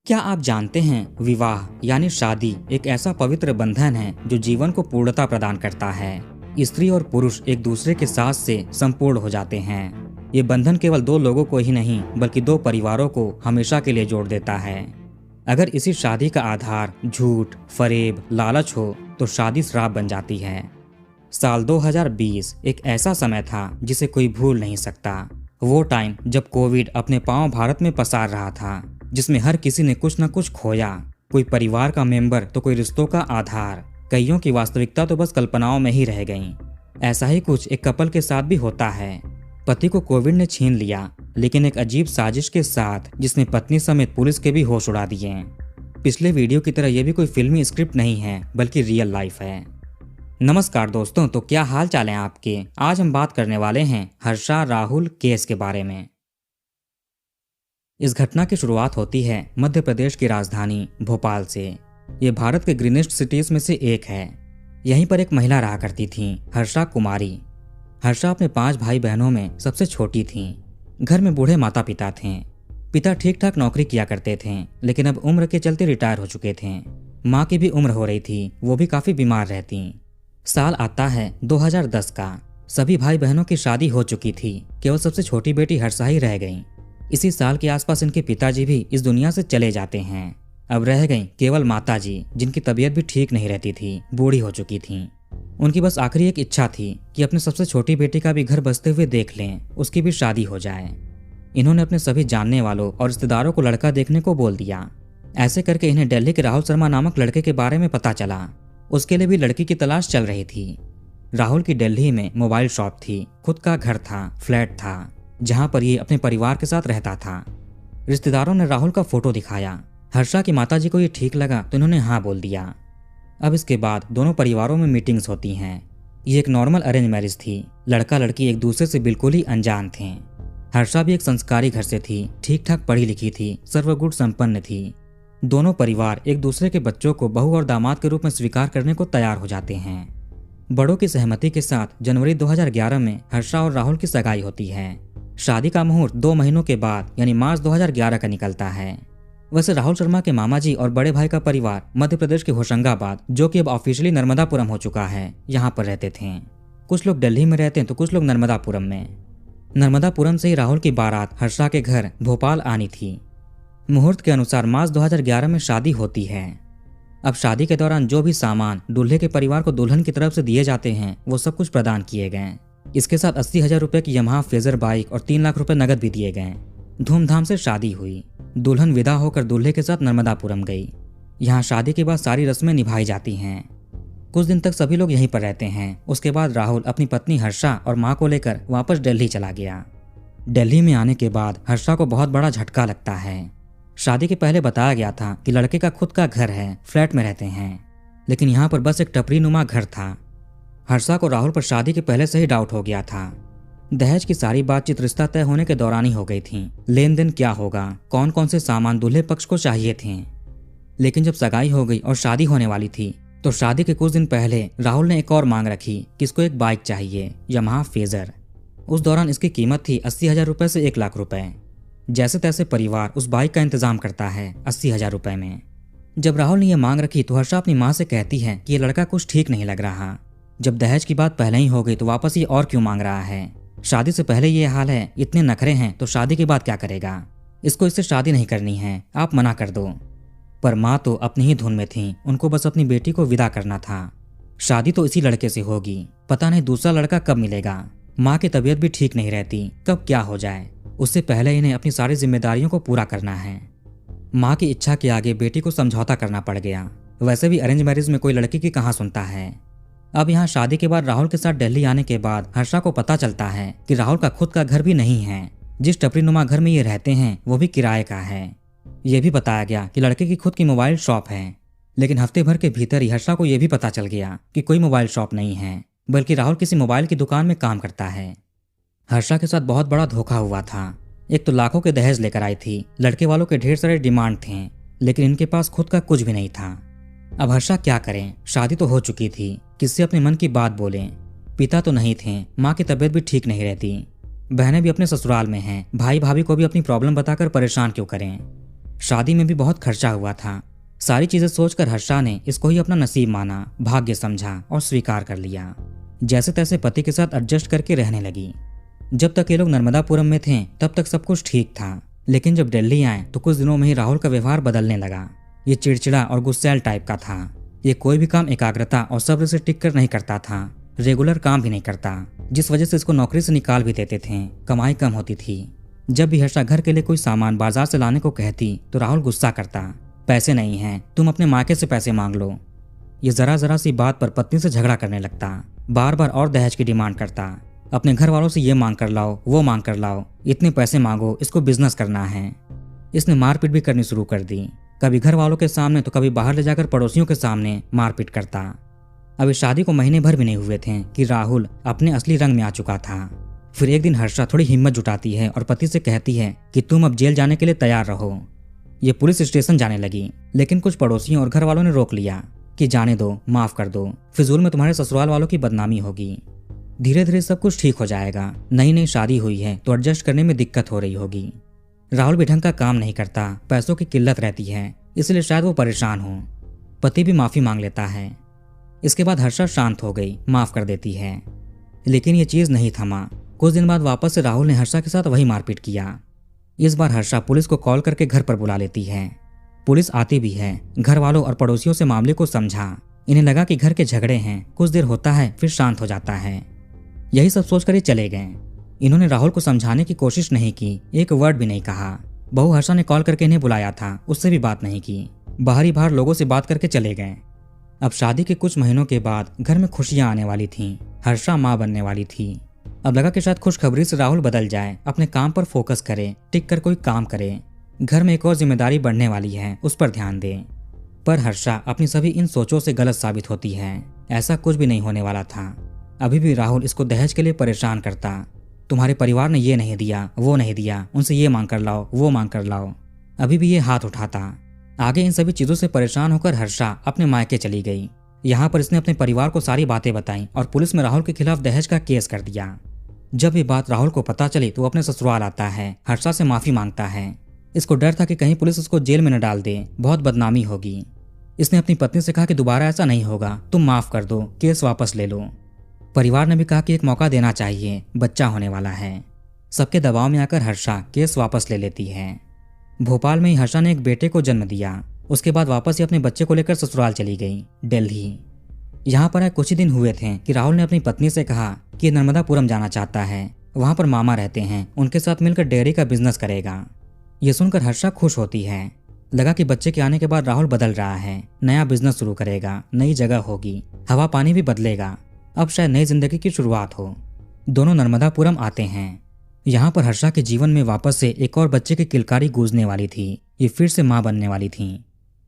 क्या आप जानते हैं विवाह यानी शादी एक ऐसा पवित्र बंधन है जो जीवन को पूर्णता प्रदान करता है। स्त्री और पुरुष एक दूसरे के साथ से संपूर्ण हो जाते हैं। ये बंधन केवल दो लोगों को ही नहीं बल्कि दो परिवारों को हमेशा के लिए जोड़ देता है। अगर इसी शादी का आधार झूठ, फरेब, लालच हो तो शादी श्राप बन जाती है। साल 2020 एक ऐसा समय था जिसे कोई भूल नहीं सकता। वो टाइम जब कोविड अपने पांव भारत में पसार रहा था, जिसमें हर किसी ने कुछ न कुछ खोया। कोई परिवार का मेंबर तो कोई रिश्तों का आधार। कईयों की वास्तविकता तो बस कल्पनाओं में ही रह गई। ऐसा ही कुछ एक कपल के साथ भी होता है। पति को कोविड ने छीन लिया, लेकिन एक अजीब साजिश के साथ जिसने पत्नी समेत पुलिस के भी होश उड़ा दिए। पिछले वीडियो की तरह यह भी कोई फिल्मी स्क्रिप्ट नहीं है बल्कि रियल लाइफ है। नमस्कार दोस्तों, तो क्या हाल चाल है आपके। आज हम बात करने वाले हैं हर्षा राहुल केस के बारे में। इस घटना की शुरुआत होती है मध्य प्रदेश की राजधानी भोपाल से। ये भारत के ग्रीनेस्ट सिटीज में से एक है। यहीं पर एक महिला रहा करती थी, हर्षा कुमारी। हर्षा अपने 5 भाई बहनों में सबसे छोटी थी। घर में बूढ़े माता पिता थे। पिता ठीक ठाक नौकरी किया करते थे, लेकिन अब उम्र के चलते रिटायर हो चुके थे। माँ की भी उम्र हो रही थी, वो भी काफी बीमार रहती। साल आता है 2010 का। सभी भाई बहनों की शादी हो चुकी थी, केवल सबसे छोटी बेटी हर्षा ही रह गई। इसी साल के आसपास इनके पिताजी भी इस दुनिया से चले जाते हैं। अब रह गई केवल माताजी, जिनकी तबीयत भी ठीक नहीं रहती थी, बूढ़ी हो चुकी थी। उनकी बस आखिरी एक इच्छा थी कि अपने सबसे छोटी बेटी का भी घर बसते हुए देख लें, उसकी भी शादी हो जाए। इन्होंने अपने सभी जानने वालों और रिश्तेदारों को लड़का देखने को बोल दिया। ऐसे करके इन्हें दिल्ली के राहुल शर्मा नामक लड़के के बारे में पता चला। उसके लिए भी लड़की की तलाश चल रही थी। राहुल की दिल्ली में मोबाइल शॉप थी, खुद का घर था, फ्लैट था, जहां पर ये अपने परिवार के साथ रहता था। रिश्तेदारों ने राहुल का फोटो दिखाया। हर्षा की माताजी को ये ठीक लगा तो इन्होंने हाँ बोल दिया। अब इसके बाद दोनों परिवारों में मीटिंग्स होती हैं। ये एक नॉर्मल अरेंज मैरिज थी। लड़का लड़की एक दूसरे से बिल्कुल ही अनजान थे। हर्षा भी एक संस्कारी घर से थी, ठीक ठाक पढ़ी लिखी थी, सर्वगुण संपन्न थी। दोनों परिवार एक दूसरे के बच्चों को बहू और दामाद के रूप में स्वीकार करने को तैयार हो जाते हैं। बड़ों की सहमति के साथ जनवरी 2011 में हर्षा और राहुल की सगाई होती है। शादी का मुहूर्त 2 महीनों के बाद यानी मार्च 2011 का निकलता है। वैसे राहुल शर्मा के मामा जी और बड़े भाई का परिवार मध्य प्रदेश के होशंगाबाद, जो कि अब ऑफिशियली नर्मदापुरम हो चुका है, यहाँ पर रहते थे। कुछ लोग दिल्ली में रहते हैं तो कुछ लोग नर्मदापुरम में। नर्मदापुरम से ही राहुल की बारात हर्षा के घर भोपाल आनी थी। मुहूर्त के अनुसार मार्च 2011 में शादी होती है। अब शादी के दौरान जो भी सामान दूल्हे के परिवार को दुल्हन की तरफ से दिए जाते हैं, वो सब कुछ प्रदान किए गए। इसके साथ 80,000 रुपए की यमहा फेजर बाइक और 3 लाख रुपए नगद भी दिए गए। धूमधाम से शादी हुई। दुल्हन विदा होकर दूल्हे के साथ नर्मदापुरम गई। यहाँ शादी के बाद सारी रस्में निभाई जाती हैं। कुछ दिन तक सभी लोग यहीं पर रहते हैं। उसके बाद राहुल अपनी पत्नी हर्षा और माँ को लेकर वापस दिल्ली चला गया। दिल्ली में आने के बाद हर्षा को बहुत बड़ा झटका लगता है। शादी के पहले बताया गया था कि लड़के का खुद का घर है, फ्लैट में रहते हैं, लेकिन यहाँ पर बस एक टपरी नुमा घर था। हर्षा को राहुल पर शादी के पहले से ही डाउट हो गया था। दहेज की सारी बातचीत रिश्ता तय होने के दौरान ही हो गई थी। लेन देन क्या होगा, कौन कौन से सामान दूल्हे पक्ष को चाहिए थे। लेकिन जब सगाई हो गई और शादी होने वाली थी तो शादी के कुछ दिन पहले राहुल ने एक और मांग रखी कि इसको एक बाइक चाहिए, यमहा फेजर। उस दौरान इसकी कीमत थी 80,000 रुपए से 1 लाख रुपए। जैसे तैसे परिवार उस बाइक का इंतजाम करता है 80,000 रुपए में। जब राहुल ने यह मांग रखी तो हर्षा अपनी माँ से कहती है कि ये लड़का कुछ ठीक नहीं लग रहा। जब दहेज की बात पहले ही हो गई तो वापस ये और क्यों मांग रहा है। शादी से पहले ये हाल है, इतने नखरे हैं तो शादी के बाद क्या करेगा। इसको इससे शादी नहीं करनी है, आप मना कर दो। पर माँ तो अपनी ही धुन में थी। उनको बस अपनी बेटी को विदा करना था। शादी तो इसी लड़के से होगी, पता नहीं दूसरा लड़का कब मिलेगा। माँ की तबीयत भी ठीक नहीं रहती, कब क्या हो जाए। उससे पहले इन्हें अपनी सारी जिम्मेदारियों को पूरा करना है। माँ की इच्छा के आगे बेटी को समझौता करना पड़ गया। वैसे भी अरेंज मैरिज में कोई लड़की की कहाँ सुनता है। अब यहाँ शादी के बाद राहुल के साथ दिल्ली आने के बाद हर्षा को पता चलता है कि राहुल का खुद का घर भी नहीं है। जिस टपरी नुमा घर में ये रहते हैं वो भी किराए का है। ये भी बताया गया कि लड़के की खुद की मोबाइल शॉप है, लेकिन हफ्ते भर के भीतर ही हर्षा को यह भी पता चल गया कि कोई मोबाइल शॉप नहीं है, बल्कि राहुल किसी मोबाइल की दुकान में काम करता है। हर्षा के साथ बहुत बड़ा धोखा हुआ था। एक तो लाखों के दहेज लेकर आई थी, लड़के वालों के ढेर सारे डिमांड थे, लेकिन इनके पास खुद का कुछ भी नहीं था। अब हर्षा क्या करें। शादी तो हो चुकी थी, किससे अपने मन की बात बोलें। पिता तो नहीं थे, माँ की तबीयत भी ठीक नहीं रहती, बहनें भी अपने ससुराल में हैं, भाई भाभी को भी अपनी प्रॉब्लम बताकर परेशान क्यों करें। शादी में भी बहुत खर्चा हुआ था। सारी चीजें सोचकर हर्षा ने इसको ही अपना नसीब माना, भाग्य समझा और स्वीकार कर लिया। जैसे तैसे पति के साथ एडजस्ट करके रहने लगी। जब तक ये लोग नर्मदापुरम में थे तब तक सब कुछ ठीक था, लेकिन जब दिल्ली आए तो कुछ दिनों में ही राहुल का व्यवहार बदलने लगा। ये चिड़चिड़ा और गुस्सैल टाइप का था। ये कोई भी काम एकाग्रता और सब्र से टिक कर नहीं करता था, रेगुलर काम भी नहीं करता, जिस वजह से इसको नौकरी से निकाल भी देते थे। कमाई कम होती थी। जब भी हर्षा घर के लिए कोई सामान बाजार से लाने को कहती तो राहुल गुस्सा करता, पैसे नहीं हैं, तुम अपने मायके से पैसे मांग लो। ये जरा जरा सी बात पर पत्नी से झगड़ा करने लगता, बार बार और दहेज की डिमांड करता। अपने घर वालों से ये मांग कर लाओ, वो मांग कर लाओ, इतने पैसे मांगो, इसको बिजनेस करना है। इसने मारपीट भी करनी शुरू कर दी, कभी घर वालों के सामने तो कभी बाहर ले जाकर पड़ोसियों के सामने मारपीट करता। अभी शादी को महीने भर भी नहीं हुए थे कि राहुल अपने असली रंग में आ चुका था। फिर एक दिन हर्षा थोड़ी हिम्मत जुटाती है और पति से कहती है कि तुम अब जेल जाने के लिए तैयार रहो। ये पुलिस स्टेशन जाने लगी, लेकिन कुछ पड़ोसियों और घर वालों ने रोक लिया कि जाने दो, माफ कर दो, फिजूल में तुम्हारे ससुराल वालों की बदनामी होगी। धीरे धीरे सब कुछ ठीक हो जाएगा। नई नई शादी हुई है तो एडजस्ट करने में दिक्कत हो रही होगी। राहुल भी ढंग का काम नहीं करता, पैसों की किल्लत रहती है, इसलिए शायद वो परेशान हो। पति भी माफी मांग लेता है। इसके बाद हर्षा शांत हो गई, माफ कर देती है। लेकिन ये चीज नहीं थमा। कुछ दिन बाद वापस से राहुल ने हर्षा के साथ वही मारपीट किया। इस बार हर्षा पुलिस को कॉल करके घर पर बुला लेती है। पुलिस आती भी है। घर वालों और पड़ोसियों से मामले को समझा। इन्हें लगा कि घर के झगड़े हैं, कुछ देर होता है फिर शांत हो जाता है। यही सब सोचकर ये चले गए। इन्होंने राहुल को समझाने की कोशिश नहीं की, एक वर्ड भी नहीं कहा। बहू हर्षा ने कॉल करके इन्हें बुलाया था, उससे भी बात नहीं की। बाहर लोगों से बात करके चले गए। अब शादी के कुछ महीनों के बाद घर में खुशियां आने वाली थीं। हर्षा मां बनने वाली थी। अब लगा कि शायद खुशखबरी से राहुल बदल जाए, अपने काम पर फोकस करे, टिक कर कोई काम करे। घर में एक और जिम्मेदारी बढ़ने वाली है, उस पर ध्यान दे। पर हर्षा अपनी सभी इन सोचों से गलत साबित होती है। ऐसा कुछ भी नहीं होने वाला था। अभी भी राहुल इसको दहेज के लिए परेशान करता। तुम्हारे परिवार ने ये नहीं दिया, वो नहीं दिया, उनसे ये मांग कर लाओ, वो मांग कर लाओ। अभी भी ये हाथ उठाता। आगे इन सभी चीजों से परेशान होकर हर्षा अपने मायके चली गई। यहाँ पर इसने अपने परिवार को सारी बातें बताई और पुलिस में राहुल के खिलाफ दहेज का केस कर दिया। जब ये बात राहुल को पता चली तो वो अपने ससुराल आता है, हर्षा से माफी मांगता है। इसको डर था कि कहीं पुलिस उसको जेल में न डाल दे, बहुत बदनामी होगी। इसने अपनी पत्नी से कहा कि दोबारा ऐसा नहीं होगा, तुम माफ कर दो, केस वापस ले लो। परिवार ने भी कहा कि एक मौका देना चाहिए, बच्चा होने वाला है। सबके दबाव में आकर हर्षा केस वापस ले लेती है। भोपाल में ही हर्षा ने एक बेटे को जन्म दिया। उसके बाद वापस ही अपने बच्चे को लेकर ससुराल चली गई, दिल्ली। यहाँ पर कुछ ही दिन हुए थे कि राहुल ने अपनी पत्नी से कहा कि नर्मदापुरम जाना चाहता है, वहाँ पर मामा रहते हैं, उनके साथ मिलकर डेयरी का बिजनेस करेगा। ये सुनकर हर्षा खुश होती है। लगा कि बच्चे के आने के बाद राहुल बदल रहा है, नया बिजनेस शुरू करेगा, नई जगह होगी, हवा पानी भी बदलेगा, अब शायद नई जिंदगी की शुरुआत हो। दोनों नर्मदापुरम आते हैं। यहाँ पर हर्षा के जीवन में वापस से एक और बच्चे की किलकारी गूंजने वाली थी। ये फिर से माँ बनने वाली थी।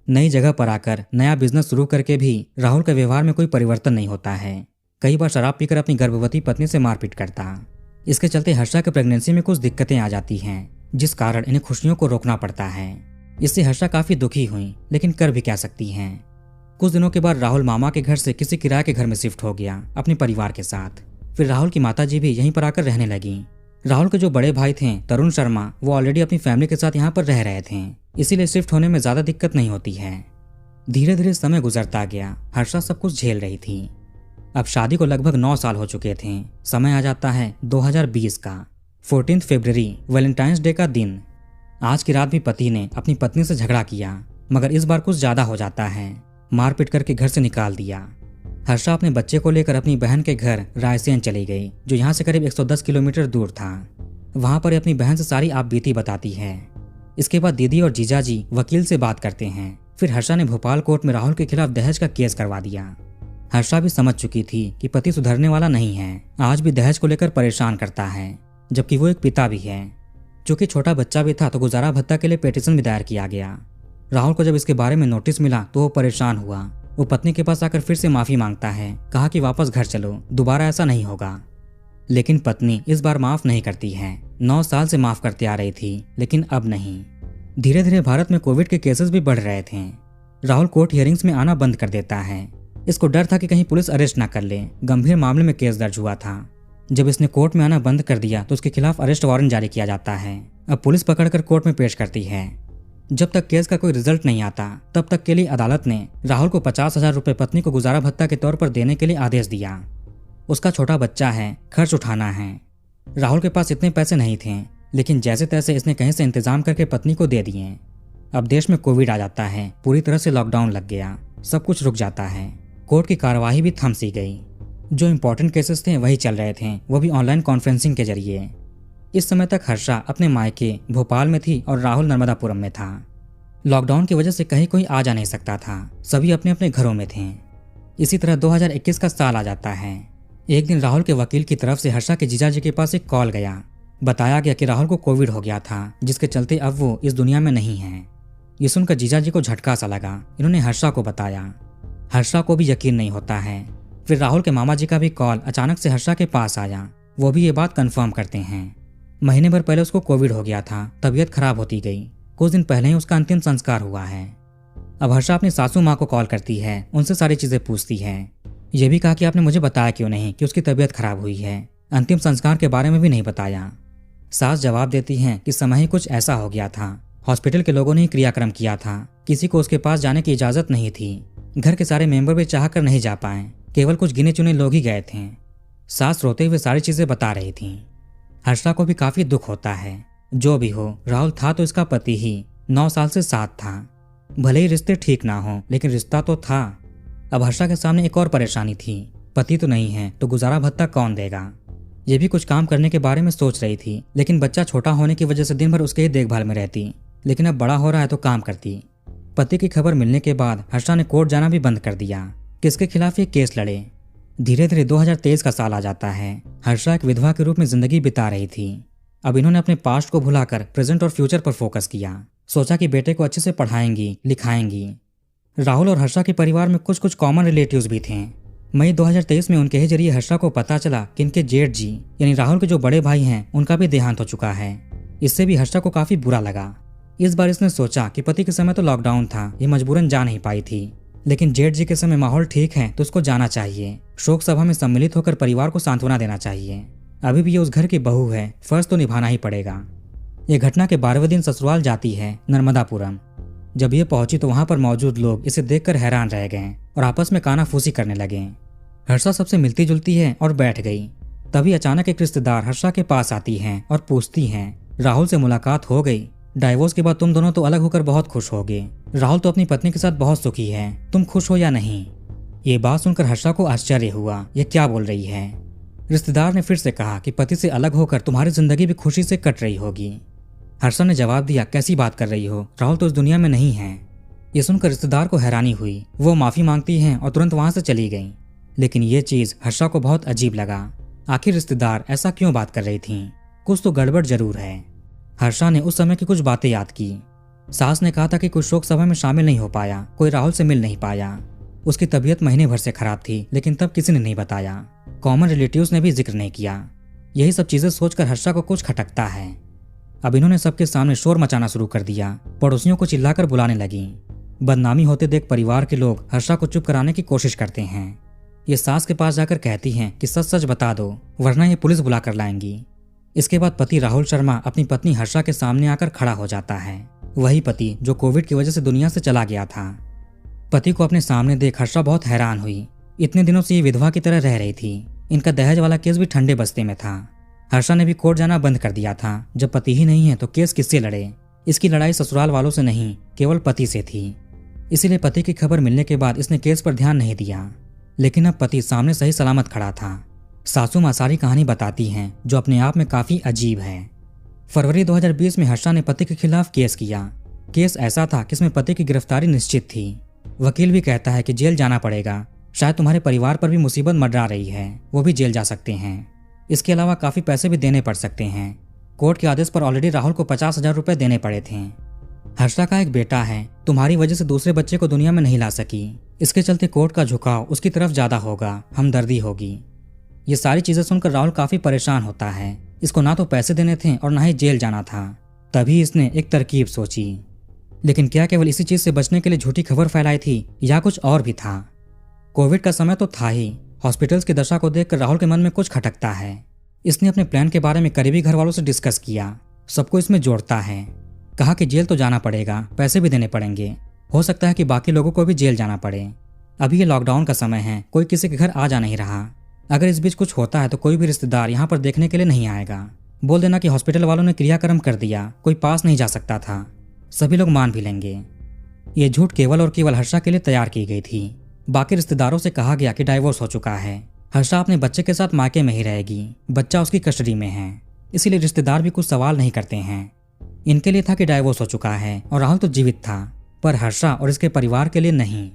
नई जगह पर आकर नया बिजनेस शुरू करके भी राहुल के व्यवहार में कोई परिवर्तन नहीं होता है। कई बार शराब पीकर अपनी गर्भवती पत्नी से मारपीट करता। इसके चलते हर्षा के प्रेगनेंसी में कुछ दिक्कतें आ जाती हैं, जिस कारण इन्हें खुशियों को रोकना पड़ता है। इससे हर्षा काफी दुखी हुई, लेकिन कर भी क्या सकती हैं। कुछ दिनों के बाद राहुल मामा के घर से किसी किराए के घर में शिफ्ट हो गया अपने परिवार के साथ। फिर राहुल की माताजी भी यहीं पर आकर रहने लगी। राहुल के जो बड़े भाई थे तरुण शर्मा, वो ऑलरेडी अपनी फैमिली के साथ यहाँ पर रह रहे थे, इसीलिए शिफ्ट होने में ज्यादा दिक्कत नहीं होती है। धीरे धीरे समय गुजरता गया। हर्षा सब कुछ झेल रही थी। अब शादी को लगभग 9 साल हो चुके थे। समय आ जाता है 2020 का 14 फरवरी, वैलेंटाइंस डे का दिन। आज की रात भी पति ने अपनी पत्नी से झगड़ा किया, मगर इस बार कुछ ज्यादा हो जाता है। मारपीट करके घर से निकाल दिया। हर्षा अपने बच्चे को लेकर अपनी बहन के घर रायसेन चली गई, जो यहाँ से करीब 110 किलोमीटर दूर था। वहां पर अपनी बहन से सारी आपबीती बताती है। इसके बाद दीदी और जीजाजी वकील से बात करते हैं। फिर हर्षा ने भोपाल कोर्ट में राहुल के खिलाफ दहेज का केस करवा दिया। हर्षा भी समझ चुकी थी कि पति सुधरने वाला नहीं है, आज भी दहेज को लेकर परेशान करता है, जबकि वो एक पिता भी है। चूंकि छोटा बच्चा भी था तो गुजारा भत्ता के लिए पिटीशन भी दायर किया गया। राहुल को जब इसके बारे में नोटिस मिला तो वो परेशान हुआ। वो पत्नी के पास आकर फिर से माफी मांगता है, कहा कि वापस घर चलो, दोबारा ऐसा नहीं होगा। लेकिन पत्नी इस बार माफ नहीं करती है। 9 साल से माफ करते आ रही थी, लेकिन अब नहीं। धीरे धीरे भारत में कोविड के केसेस भी बढ़ रहे थे। राहुल कोर्ट हियरिंग्स में आना बंद कर देता है। इसको डर था कि कहीं पुलिस अरेस्ट ना कर ले। गंभीर मामले में केस दर्ज हुआ था। जब इसने कोर्ट में आना बंद कर दिया तो उसके खिलाफ अरेस्ट वारंट जारी किया जाता है। अब पुलिस पकड़कर कोर्ट में पेश करती है। जब तक केस का कोई रिजल्ट नहीं आता तब तक के लिए अदालत ने राहुल को 50,000 रुपए पत्नी को गुजारा भत्ता के तौर पर देने के लिए आदेश दिया। उसका छोटा बच्चा है, खर्च उठाना है। राहुल के पास इतने पैसे नहीं थे, लेकिन जैसे तैसे इसने कहीं से इंतजाम करके पत्नी को दे दिए। अब देश में कोविड आ जाता है, पूरी तरह से लॉकडाउन लग गया, सब कुछ रुक जाता है। कोर्ट की कार्यवाही भी थम सी गई। जो इम्पोर्टेंट केसेस थे वही चल रहे थे, वो भी ऑनलाइन कॉन्फ्रेंसिंग के जरिए। इस समय तक हर्षा अपने मायके भोपाल में थी और राहुल नर्मदापुरम में था। लॉकडाउन की वजह से कहीं कोई आ जा नहीं सकता था, सभी अपने अपने घरों में थे। इसी तरह 2021 का साल आ जाता है। एक दिन राहुल के वकील की तरफ से हर्षा के जीजाजी के पास एक कॉल गया। बताया गया कि राहुल को कोविड हो गया था, जिसके चलते अब वो इस दुनिया में नहीं है। ये सुनकर जीजाजी को झटका सा लगा। इन्होंने हर्षा को बताया। हर्षा को भी यकीन नहीं होता है। फिर राहुल के मामा जी का भी कॉल अचानक से हर्षा के पास आया। वो भी ये बात कंफर्म करते हैं। महीने भर पहले उसको कोविड हो गया था, तबीयत खराब होती गई। कुछ दिन पहले ही उसका अंतिम संस्कार हुआ है। अब हर्षा अपनी सासू माँ को कॉल करती है, उनसे सारी चीजें पूछती है। ये भी कहा कि आपने मुझे बताया क्यों नहीं कि उसकी तबीयत खराब हुई है, अंतिम संस्कार के बारे में भी नहीं बताया। सास जवाब देती हैं कि समय ही कुछ ऐसा हो गया था, हॉस्पिटल के लोगों ने ही क्रियाक्रम किया था, किसी को उसके पास जाने की इजाजत नहीं थी। घर के सारे मेंबर भी चाह कर नहीं जा पाए, केवल कुछ गिने चुने लोग ही गए थे। सास रोते हुए सारी चीजें बता रही थी। हर्षा को भी काफी दुख होता है। जो भी हो, राहुल था तो इसका पति ही, 9 साल से साथ था। भले ही रिश्ते ठीक ना हो, लेकिन रिश्ता तो था। अब हर्षा के सामने एक और परेशानी थी। पति तो नहीं है तो गुजारा भत्ता कौन देगा। ये भी कुछ काम करने के बारे में सोच रही थी, लेकिन बच्चा छोटा होने की वजह से दिन भर उसके ही देखभाल में रहती। लेकिन अब बड़ा हो रहा है तो काम करती। पति की खबर मिलने के बाद हर्षा ने कोर्ट जाना भी बंद कर दिया। किसके खिलाफ ये केस लड़े। धीरे धीरे 2023 का साल आ जाता है। हर्षा एक विधवा के रूप में जिंदगी बिता रही थी। अब इन्होंने अपने पास्ट को भुलाकर प्रेजेंट और फ्यूचर पर फोकस किया। सोचा कि बेटे को अच्छे से पढ़ाएंगी, लिखाएंगी। राहुल और हर्षा के परिवार में कुछ कुछ कॉमन रिलेटिव्स भी थे। मई 2023 में उनके ही जरिए हर्षा को पता चला कि इनके जेठ जी यानी राहुल के जो बड़े भाई हैं, उनका भी देहांत हो चुका है। इससे भी हर्षा को काफी बुरा लगा। इस बार इसने सोचा कि पति के समय तो लॉकडाउन था, ये मजबूरन जा नहीं पाई थी, लेकिन जेठ जी के समय माहौल ठीक है तो उसको जाना चाहिए। शोक सभा में सम्मिलित होकर परिवार को सांत्वना देना चाहिए। अभी भी ये उस घर की बहू है, फर्ज तो निभाना ही पड़ेगा। ये घटना के 12वें दिन ससुराल जाती है नर्मदापुरम। जब ये पहुंची तो वहां पर मौजूद लोग इसे देखकर हैरान रह गए और आपस में कानाफूसी करने लगे। हर्षा सबसे मिलती जुलती है और बैठ गई। तभी अचानक एक रिश्तेदार हर्षा के पास आती हैं और पूछती हैं, राहुल से मुलाकात हो गई? डाइवोर्स के बाद तुम दोनों तो अलग होकर बहुत खुश होगे। राहुल तो अपनी पत्नी के साथ बहुत सुखी है, तुम खुश हो या नहीं? ये बात सुनकर हर्षा को आश्चर्य हुआ, ये क्या बोल रही है। रिश्तेदार ने फिर से कहा कि पति से अलग होकर तुम्हारी जिंदगी भी खुशी से कट रही होगी। हर्षा ने जवाब दिया, कैसी बात कर रही हो, राहुल तो इस दुनिया में नहीं है। ये सुनकर रिश्तेदार को हैरानी हुई। वो माफी मांगती हैं और तुरंत वहां से चली गई। लेकिन ये चीज हर्षा को बहुत अजीब लगा। आखिर रिश्तेदार ऐसा क्यों बात कर रही थी? कुछ तो गड़बड़ जरूर है। हर्षा ने उस समय की कुछ बातें याद की। सास ने कहा था कि कुछ शोक सभा में शामिल नहीं हो पाया, कोई राहुल से मिल नहीं पाया। उसकी तबीयत महीने भर से खराब थी, लेकिन तब किसी ने नहीं बताया। कॉमन रिलेटिव्स ने भी जिक्र नहीं किया। यही सब चीजें सोचकर हर्षा को कुछ खटकता है। अब इन्होंने सबके सामने शोर मचाना शुरू कर दिया। पड़ोसियों को चिल्लाकर बुलाने लगी। बदनामी होते देख परिवार के लोग हर्षा को चुप कराने की कोशिश करते हैं। ये सास के पास जाकर कहती हैं कि सच सच बता दो, वरना ये पुलिस बुला कर लाएंगी। इसके बाद पति राहुल शर्मा अपनी पत्नी हर्षा के सामने आकर खड़ा हो जाता है। वही पति जो कोविड की वजह से दुनिया से चला गया था। पति को अपने सामने देख हर्षा बहुत हैरान हुई। इतने दिनों से ये विधवा की तरह रह रही थी। इनका दहेज वाला केस भी ठंडे बस्ते में था। हर्षा ने भी कोर्ट जाना बंद कर दिया था। जब पति ही नहीं है तो केस किससे लड़े? इसकी लड़ाई ससुराल वालों से नहीं, केवल पति से थी। इसीलिए पति की खबर मिलने के बाद इसने केस पर ध्यान नहीं दिया। लेकिन अब पति सामने सही सलामत खड़ा था। सासू माँ सारी कहानी बताती हैं, जो अपने आप में काफी अजीब है। फरवरी 2020 में हर्षा ने पति के खिलाफ केस किया। केस ऐसा था कि इसमें पति की गिरफ्तारी निश्चित थी। वकील भी कहता है कि जेल जाना पड़ेगा, शायद तुम्हारे परिवार पर भी मुसीबत मंडरा रही है, वो भी जेल जा सकते हैं। इसके अलावा काफी पैसे भी देने पड़ सकते हैं। कोर्ट के आदेश पर ऑलरेडी राहुल को 50,000 रुपए देने पड़े थे। हर्षा का एक बेटा है, तुम्हारी वजह से दूसरे बच्चे को दुनिया में नहीं ला सकी। इसके चलते कोर्ट का झुकाव उसकी तरफ ज्यादा होगा, हमदर्दी होगी। ये सारी चीजें सुनकर राहुल काफी परेशान होता है। इसको ना तो पैसे देने थे और ना ही जेल जाना था। तभी इसने एक तरकीब सोची। लेकिन क्या केवल इसी चीज से बचने के लिए झूठी खबर फैलाई थी या कुछ और भी था? कोविड का समय तो था ही। हॉस्पिटल्स की दशा को देखकर राहुल के मन में कुछ खटकता है। इसने अपने प्लान के बारे में करीबी घर वालों से डिस्कस किया। सबको इसमें जोड़ता है। कहा कि जेल तो जाना पड़ेगा, पैसे भी देने पड़ेंगे, हो सकता है कि बाकी लोगों को भी जेल जाना पड़े। अभी ये लॉकडाउन का समय है, कोई किसी के घर आ जा नहीं रहा। अगर इस बीच कुछ होता है तो कोई भी रिश्तेदार यहाँ पर देखने के लिए नहीं आएगा। बोल देना कि हॉस्पिटल वालों ने क्रियाक्रम कर दिया, कोई पास नहीं जा सकता था, सभी लोग मान भी लेंगे। ये झूठ केवल और केवल हर्षा के लिए तैयार की गई थी। बाकी रिश्तेदारों से कहा गया कि डाइवोर्स हो चुका है, हर्षा अपने बच्चे के साथ मायके में ही रहेगी, बच्चा उसकी कस्टडी में है, इसीलिए रिश्तेदार भी कुछ सवाल नहीं करते हैं। इनके लिए था कि डाइवोर्स हो चुका है और राहुल तो जीवित था, पर हर्षा और इसके परिवार के लिए नहीं।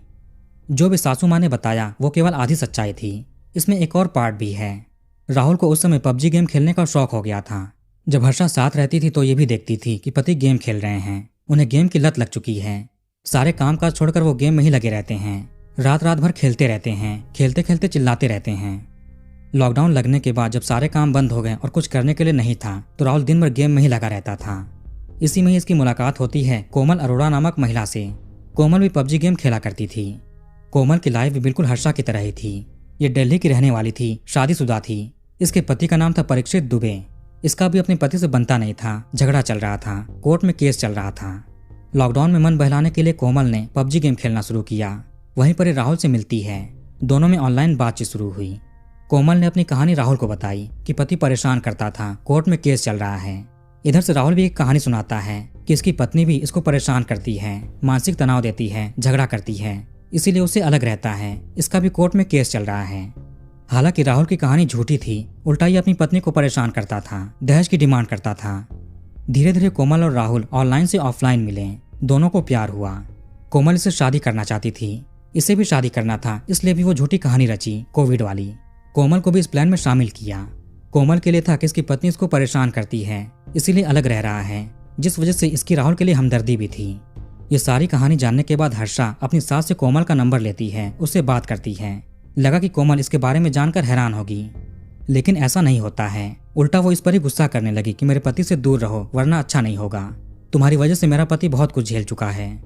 जो भी सासू माँ ने बताया वो केवल आधी सच्चाई थी। इसमें एक और पार्ट भी है। राहुल को उस समय पबजी गेम खेलने का शौक हो गया था। जब हर्षा साथ रहती थी तो ये भी देखती थी कि पति गेम खेल रहे हैं, उन्हें गेम की लत लग चुकी है। सारे काम काज छोड़कर वो गेम में ही लगे रहते हैं, रात रात भर खेलते रहते हैं, खेलते खेलते चिल्लाते रहते हैं। लॉकडाउन लगने के बाद जब सारे काम बंद हो गए और कुछ करने के लिए नहीं था तो राहुल दिन भर गेम में ही लगा रहता था। इसी में ही इसकी मुलाकात होती है कोमल अरोड़ा नामक महिला से। कोमल भी पबजी गेम खेला करती थी। कोमल की लाइफ भी बिल्कुल हर्षा की तरह ही थी। ये दिल्ली की रहने वाली थी, शादीशुदा थी। इसके पति का नाम था परीक्षित दुबे। इसका भी अपने पति से बनता नहीं था, झगड़ा चल रहा था, कोर्ट में केस चल रहा था। लॉकडाउन में मन बहलाने के लिए कोमल ने पबजी गेम खेलना शुरू किया। वहीं पर राहुल से मिलती है। दोनों में ऑनलाइन बातचीत शुरू हुई। कोमल ने अपनी कहानी राहुल को बताई कि पति परेशान करता था, कोर्ट में केस चल रहा है। इधर से राहुल भी एक कहानी सुनाता है कि इसकी पत्नी भी इसको परेशान करती है, मानसिक तनाव देती है, झगड़ा करती है, इसीलिए उसे अलग रहता है, इसका भी कोर्ट में केस चल रहा है। हालांकि राहुल की कहानी झूठी थी, उल्टा ही अपनी पत्नी को परेशान करता था, दहेज की डिमांड करता था। धीरे धीरे कोमल और राहुल ऑनलाइन से ऑफलाइन मिले। दोनों को प्यार हुआ। कोमल इसे शादी करना चाहती थी, इसे भी शादी करना था, इसलिए भी वो झूठी कहानी रची, कोविड वाली। कोमल को भी इस प्लान में शामिल किया। कोमल के लिए था कि इसकी पत्नी इसको परेशान करती है, इसीलिए अलग रह रहा है, जिस वजह से इसकी राहुल के लिए हमदर्दी भी थी। ये सारी कहानी जानने के बाद हर्षा अपनी सास से कोमल का नंबर लेती है, उससे बात करती है। लगा कि कोमल इसके बारे में जानकर हैरान होगी, लेकिन ऐसा नहीं होता है। उल्टा वो इस पर ही गुस्सा करने लगी कि मेरे पति से दूर रहो वरना अच्छा नहीं होगा, तुम्हारी वजह से मेरा पति बहुत कुछ झेल चुका है।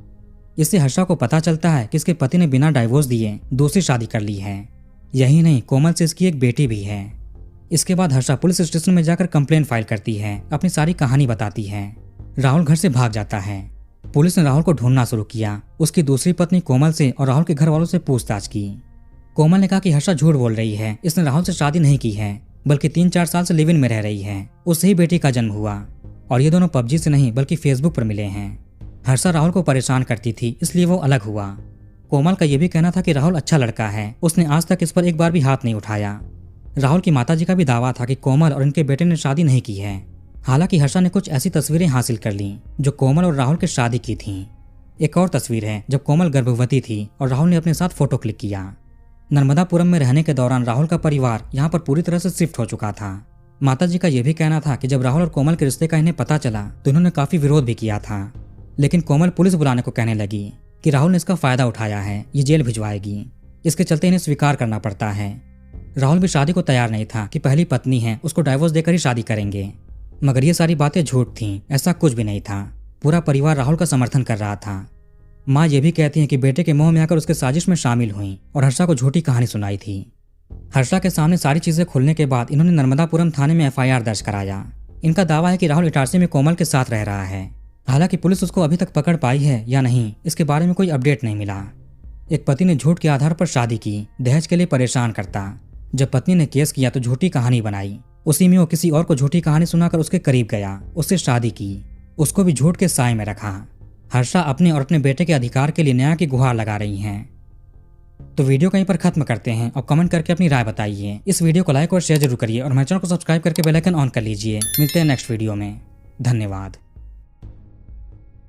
इससे हर्षा को पता चलता है कि इसके पति ने बिना डाइवोर्स दिए दूसरी शादी कर ली है। यही नहीं, कोमल से इसकी एक बेटी भी है। इसके बाद हर्षा पुलिस स्टेशन में जाकर कंप्लेंट फाइल करती है, अपनी सारी कहानी बताती है। राहुल घर से भाग जाता है। पुलिस ने राहुल को ढूंढना शुरू किया। उसकी दूसरी पत्नी कोमल से और राहुल के घर वालों से पूछताछ की। कोमल ने कहा कि हर्षा झूठ बोल रही है, इसने राहुल से शादी नहीं की है, बल्कि 3-4 साल से लिव इन में रह रही है, उससे ही बेटी का जन्म हुआ और ये दोनों पबजी से नहीं बल्कि फेसबुक पर मिले हैं। हर्षा राहुल को परेशान करती थी, इसलिए वो अलग हुआ। कोमल का यह भी कहना था कि राहुल अच्छा लड़का है, उसने आज तक इस पर एक बार भी हाथ नहीं उठाया। राहुल की माताजी का भी दावा था कि कोमल और इनके बेटे ने शादी नहीं की है। हालांकि हर्षा ने कुछ ऐसी तस्वीरें हासिल कर लीं जो कोमल और राहुल की शादी की थीं। एक और तस्वीर है जब कोमल गर्भवती थी और राहुल ने अपने साथ फोटो क्लिक किया। नर्मदापुरम में रहने के दौरान राहुल का परिवार यहाँ पर पूरी तरह से शिफ्ट हो चुका था। माताजी का यह भी कहना था कि जब राहुल और कोमल के रिश्ते का इन्हें पता चला तो इन्होंने काफी विरोध भी किया था, लेकिन कोमल पुलिस बुलाने को कहने लगी कि राहुल ने इसका फायदा उठाया है, ये जेल भिजवाएगी। इसके चलते इन्हें स्वीकार करना पड़ता है। राहुल भी शादी को तैयार नहीं था कि पहली पत्नी है, उसको डाइवोर्स देकर ही शादी करेंगे। मगर ये सारी बातें झूठ थीं, ऐसा कुछ भी नहीं था। पूरा परिवार राहुल का समर्थन कर रहा था। माँ ये भी कहती हैं कि बेटे के मोह में आकर उसके साजिश में शामिल हुई और हर्षा को झूठी कहानी सुनाई थी। हर्षा के सामने सारी चीजें खुलने के बाद इन्होंने नर्मदापुरम थाने में FIR दर्ज कराया। इनका दावा है कि राहुल इटारसी में कोमल के साथ रह रहा है। हालांकि पुलिस उसको अभी तक पकड़ पाई है या नहीं, इसके बारे में कोई अपडेट नहीं मिला। एक पति ने झूठ के आधार पर शादी की, दहेज के लिए परेशान करता। जब पत्नी ने केस किया तो झूठी कहानी बनाई। उसी में वो किसी और को झूठी कहानी सुनाकर उसके करीब गया, उससे शादी की, उसको भी झूठ के साए में रखा। हर्षा अपने और अपने बेटे के अधिकार के लिए न्याय की गुहार लगा रही हैं। तो वीडियो कहीं पर खत्म करते हैं और कमेंट करके अपनी राय बताइए। इस वीडियो को लाइक और शेयर जरूर करिए और हमारे चैनल को सब्सक्राइब करके बेल आइकन ऑन कर लीजिए। मिलते हैं नेक्स्ट वीडियो में। धन्यवाद।